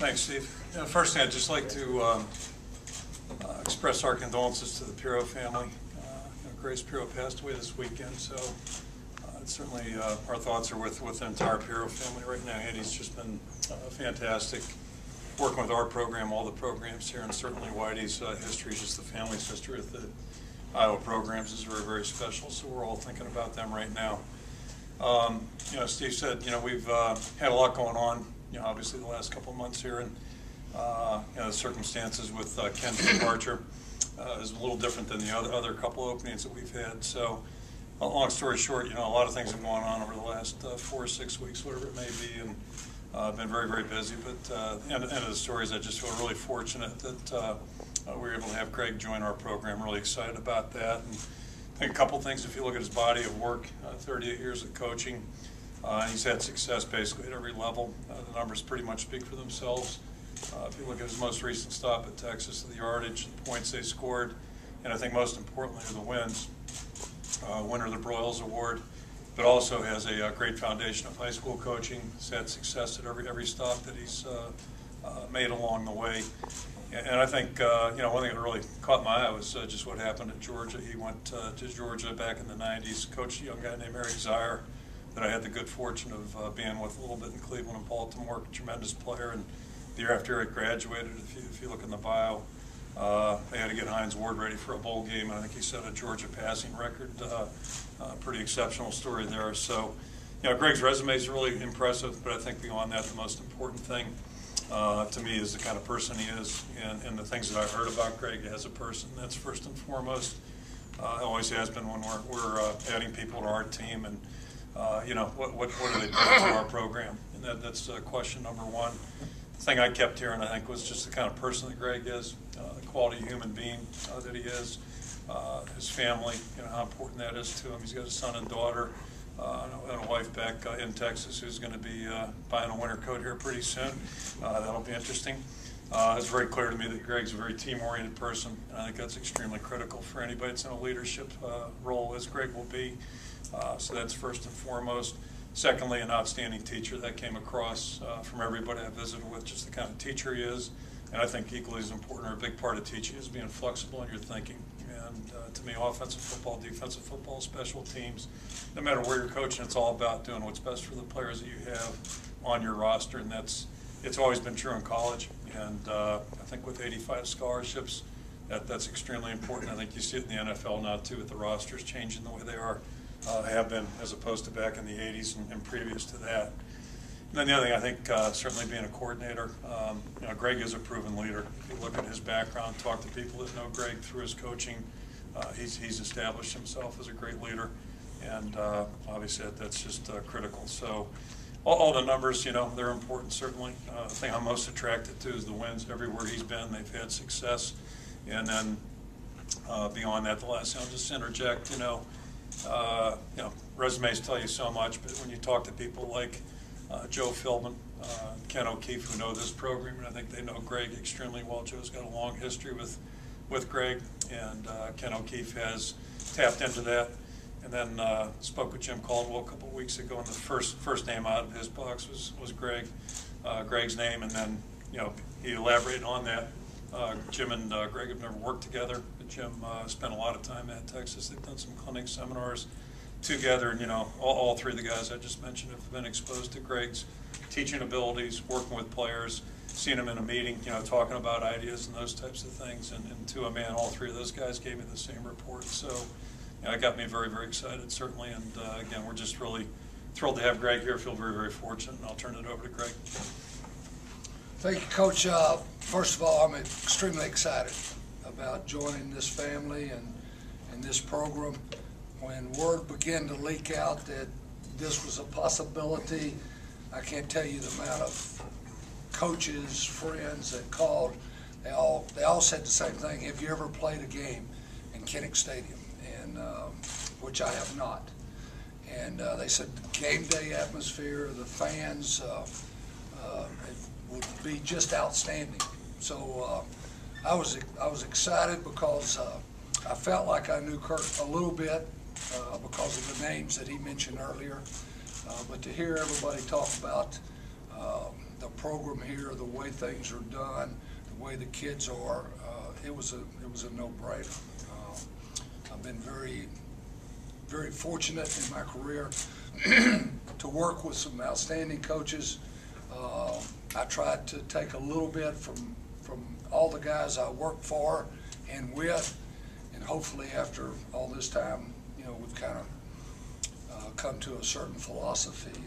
Thanks, Steve. First thing, I'd just like to express our condolences to the Pirro family. Grace Pirro passed away this weekend, so certainly our thoughts are with the entire Pirro family right now. Eddie's just been fantastic working with our program, all the programs here, and certainly Whitey's history, just the family's history with the Iowa programs is very, very special, so we're all thinking about them right now. Steve said, we've had a lot going on, obviously the last couple of months here, and the circumstances with Ken's departure is a little different than the other couple of openings that we've had. So, long story short, a lot of things have gone on over the last 4 or 6 weeks, whatever it may be, and I've been very, very busy. But end of the story is I just feel really fortunate that we were able to have Greg join our program. Really excited about that. And I think a couple things. If you look at his body of work, 38 years of coaching, he's had success basically at every level. The numbers pretty much speak for themselves. If you look at his most recent stop at Texas, the yardage, the points they scored, and I think most importantly are the wins. Winner of the Broyles Award, but also has a great foundation of high school coaching. He's had success at every stop that he's made along the way. And I think, one thing that really caught my eye was just what happened at Georgia. He went to Georgia back in the 90s, coached a young guy named Eric Zier that I had the good fortune of being with a little bit in Cleveland and Baltimore, tremendous player. And the year after Eric graduated, if you look in the bio, they had to get Hines Ward ready for a bowl game, and I think he set a Georgia passing record. Pretty exceptional story there. So, Greg's resume is really impressive, but I think beyond that, the most important thing to me is the kind of person he is, and the things that I've heard about Greg as a person. That's first and foremost. Always has been when we're adding people to our team, and what do they bring to our program? And that's question number one. The thing I kept hearing, I think, was just the kind of person that Greg is, the quality human being that he is, his family, how important that is to him. He's got a son and daughter, and a wife back in Texas who's going to be buying a winter coat here pretty soon. That'll be interesting. It's very clear to me that Greg's a very team-oriented person, and I think that's extremely critical for anybody that's in a leadership role, as Greg will be. So that's first and foremost. Secondly, an outstanding teacher. That came across from everybody I visited with, just the kind of teacher he is. And I think equally as important, or a big part of teaching, is being flexible in your thinking. And to me, offensive football, defensive football, special teams, no matter where you're coaching, it's all about doing what's best for the players that you have on your roster. And it's always been true in college. And I think with 85 scholarships, that's extremely important. I think you see it in the NFL now too, with the rosters changing the way they are. Have been, as opposed to back in the 80s and previous to that. And then the other thing, I think, certainly being a coordinator, Greg is a proven leader. If you look at his background, talk to people that know Greg through his coaching, he's established himself as a great leader, and obviously that's just critical. So all the numbers, they're important, certainly. The thing I'm most attracted to is the wins. Everywhere he's been, they've had success. And then beyond that, the last thing I'll just interject, resumes tell you so much, but when you talk to people like Joe Philbin, Ken O'Keefe, who know this program, and I think they know Greg extremely well. Joe's got a long history with Greg, and Ken O'Keefe has tapped into that. And then spoke with Jim Caldwell a couple of weeks ago, and the first name out of his box was Greg's name, and then he elaborated on that. Jim and Greg have never worked together. Jim spent a lot of time at Texas. They've done some clinic seminars together, and all three of the guys I just mentioned have been exposed to Greg's teaching abilities, working with players, seeing him in a meeting, talking about ideas and those types of things. And to a man, all three of those guys gave me the same report. So it got me very, very excited, certainly. And again, we're just really thrilled to have Greg here. I feel very, very fortunate, and I'll turn it over to Greg. Thank you, Coach. First of all, I'm extremely excited about joining this family and this program. When word began to leak out that this was a possibility, I can't tell you the amount of coaches, friends that called. They all said the same thing. Have you ever played a game in Kinnick Stadium? And which I have not. And they said the game day atmosphere, the fans, would be just outstanding. So I was excited because I felt like I knew Kurt a little bit because of the names that he mentioned earlier. But to hear everybody talk about the program here, the way things are done, the way the kids are, it was a no-brainer. I've been very fortunate in my career to work with some outstanding coaches. I tried to take a little bit from all the guys I work for and with, and hopefully after all this time, we've kind of come to a certain philosophy.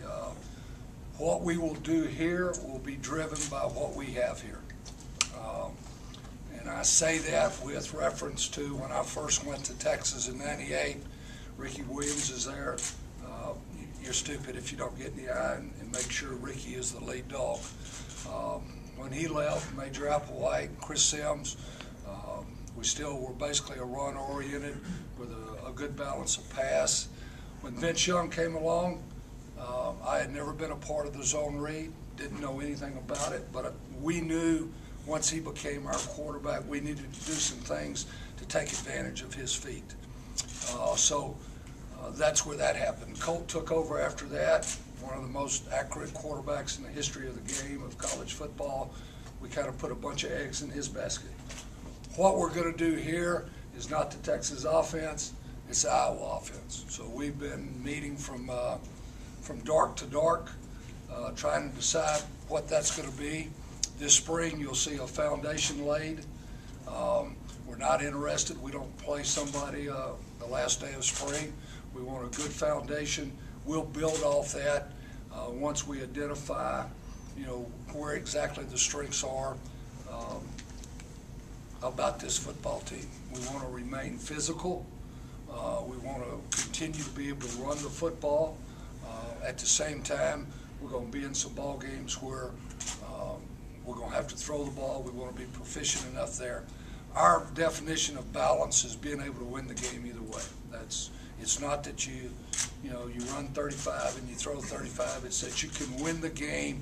What we will do here will be driven by what we have here. And I say that with reference to when I first went to Texas in '98. Ricky Williams is there. You're stupid if you don't get in the eye and make sure Ricky is the lead dog. When he left, Major Applewhite, Chris Sims, we still were basically a run-oriented with a good balance of pass. When Vince Young came along, I had never been a part of the zone read, didn't know anything about it, but we knew once he became our quarterback, we needed to do some things to take advantage of his feet. So that's where that happened. Colt took over after that, one of the most accurate quarterbacks in the history of the game of college football. We kind of put a bunch of eggs in his basket. What we're going to do here is not the Texas offense, it's the Iowa offense. So we've been meeting from dark to dark, trying to decide what that's going to be. This spring you'll see a foundation laid. We're not interested. We don't play somebody the last day of spring. We want a good foundation. We'll build off that once we identify, where exactly the strengths are about this football team. We want to remain physical. We want to continue to be able to run the football. At the same time, we're going to be in some ball games where we're going to have to throw the ball. We want to be proficient enough there. Our definition of balance is being able to win the game either way. It's not that you run 35 and you throw 35. It's that you can win the game,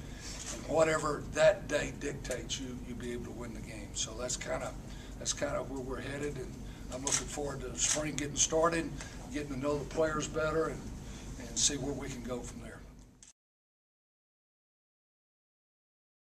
and whatever that day dictates, you be able to win the game. So that's kind of where we're headed, and I'm looking forward to spring getting started, getting to know the players better, and see where we can go from there.